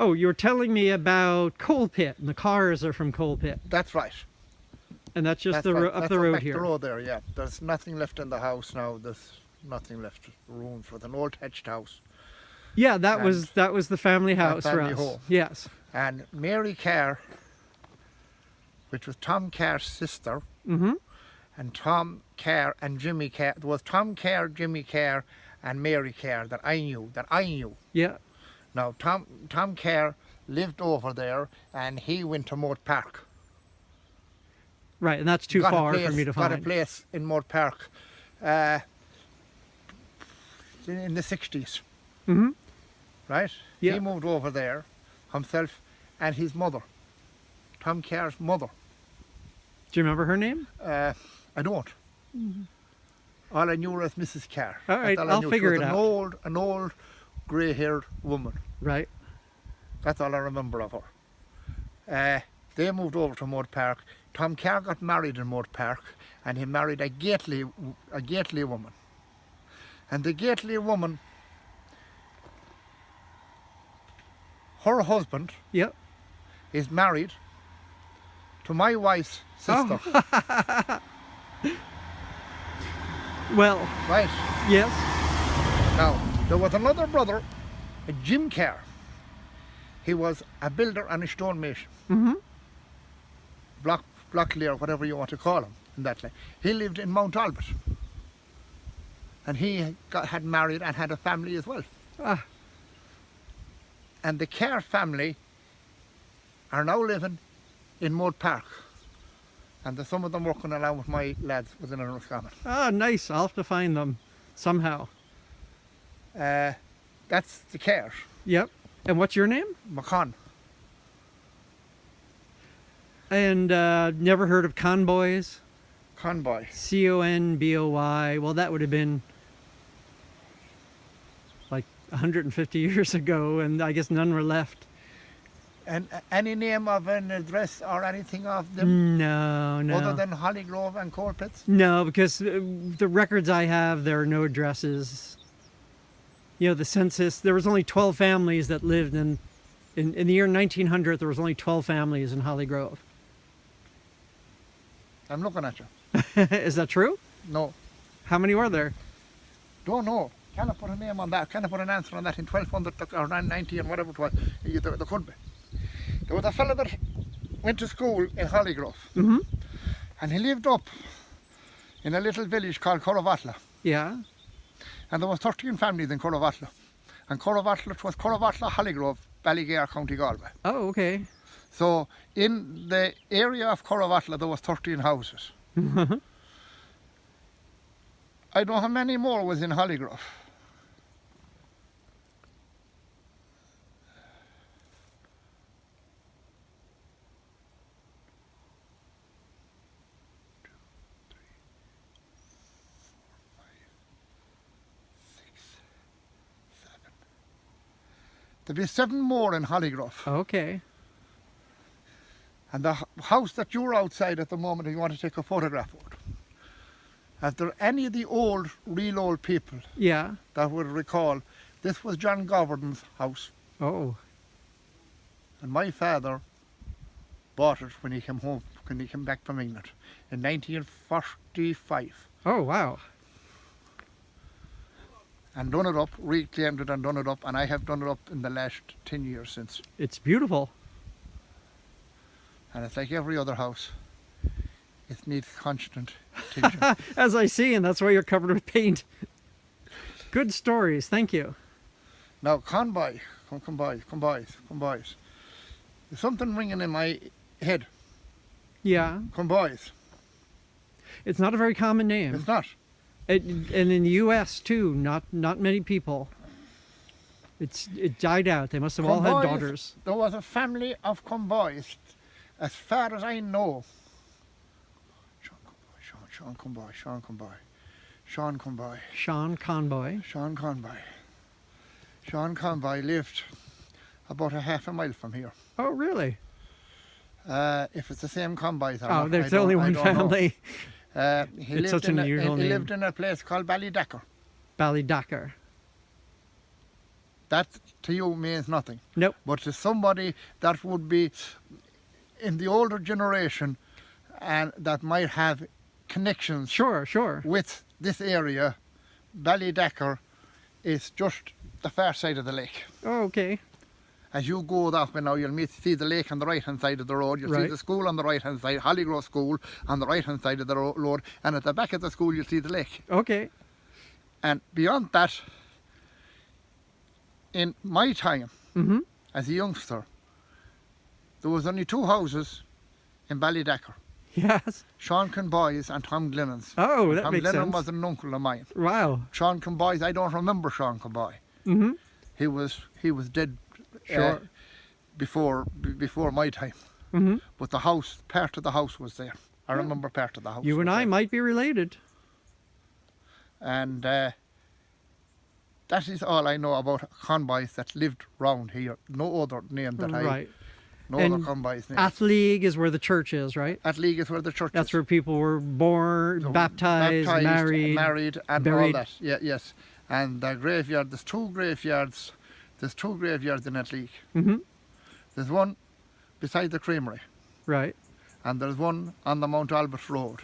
Oh, you were telling me about Coal Pit, and the cars are from Coal Pit. That's right. And that's just That's the right. up That's the road back here. the road there, yeah. There's nothing left in the house now. There's nothing left room for an old thatched house. Yeah, that was the family house for family us. home. Yes. And Mary Kerr, which was Tom Kerr's sister, Mm-hmm. and Tom Kerr and Jimmy Kerr. There was Tom Kerr, Jimmy Kerr, and Mary Kerr that I knew. Yeah. Now, Tom Kerr lived over there, and he went to Moat Park. Right, and that's too far for me to find. Got a place in Moat Park in the 60s. Mm-hmm. Right? Yeah. He moved over there himself and his mother, Tom Kerr's mother. Do you remember her name? I don't. Mm-hmm. All I knew was Mrs. Kerr. All right, That's all I I'll knew. figure She was it out. An old grey-haired woman. Right. That's all I remember of her. They moved over to Moat Park. Tom Kerr got married in Moat Park, and he married a Gately woman. And the Gately woman, her husband, Yep. is married to my wife's sister. Oh. Well, Right. yes. Now, there was another brother, a Jim Kerr. He was a builder and a stonemason. Mm-hmm. Block layer, whatever you want to call him. In that way. He lived in Mount Albert. And he had married and had a family as well. Ah. And the Kerr family are now living in Moat Park. And there's some of them working along with my lads within Roscommon. Ah, nice. I'll have to find them somehow. That's the Kerr. Yep. And what's your name? McCon. And never heard of Conboys? Conboy. Conboy. Well, that would have been like 150 years ago, and I guess none were left. And any name of an address or anything of them? No. Other than Hollygrove and Coal Pits? No, because the records I have, there are no addresses. You know, the census, there was only 12 families that lived in the year 1900, there was only 12 families in Hollygrove. I'm looking at you. Is that true? No. How many were there? Don't know. Can I put a name on that? Can I put an answer on that in 1200 or 990 and whatever it was? There could be. There was a fellow that went to school in Hollygrove. Mm-hmm. And he lived up in a little village called Corrovatla. Yeah. And there was 13 families in Corrovatla. And Corrovatla was Corrovatla, Hollygrove, Ballygare, County Galway. Oh, okay. So in the area of Corrovatla there was 13 houses. I don't know how many more was in Hollygrove. There'll be 7 more in Hollygrove. Okay. And the house that you're outside at the moment, if you want to take a photograph of it, are there any of the real old people that would recall, this was John Govern's house. Oh. And my father bought it when he came home, when he came back from England in 1945. Oh, wow. And done it up, reclaimed it and done it up, and I have done it up in the last 10 years since. It's beautiful. And it's like every other house. It needs constant attention. As I see, and that's why you're covered with paint. Good stories, thank you. Now, Conboy, come boys. There's something ringing in my head. Yeah. Conboys. It's not a very common name. It's not. And in the U.S. too, not many people. It died out. They must have all had daughters. There was a family of Conboys, as far as I know. Sean Conboy lived about a half a mile from here. Oh, really? If it's the same Conboys. Oh, there's only one family. It's such an unusual name. He lived in a place called Ballydacker. Ballydacker. that to you means nothing. Nope. But to somebody that would be in the older generation and that might have connections Sure. with this area, Ballydecker is just the far side of the lake. Oh, okay. As you go that way now, you'll see the lake on the right-hand side of the road. You'll see the school on the right-hand side, Hollygrove School on the right-hand side of the road. And at the back of the school, you'll see the lake. Okay. And beyond that, in my time, as a youngster, there was only 2 houses in Ballydecker. Yes. Sean Conboy's and Tom Glennon's. Oh, that Tom makes Glennon sense. was an uncle of mine. Wow. Sean Conboy's, I don't remember Sean Conboy. He was dead before my time. But the house, part of the house was there. I remember part of the house. You and I might be related. And that is all I know about Conboys that lived round here. No other name that no other Conboys name. Athleague is where the church is, right? Athleague is where the church is. That's where people were born, baptized, married, and buried. all that. Yeah, yes. And the graveyard, there's 2 graveyards. There's 2 graveyards in Athleague. There's one beside the creamery. Right. And there's one on the Mount Albert Road.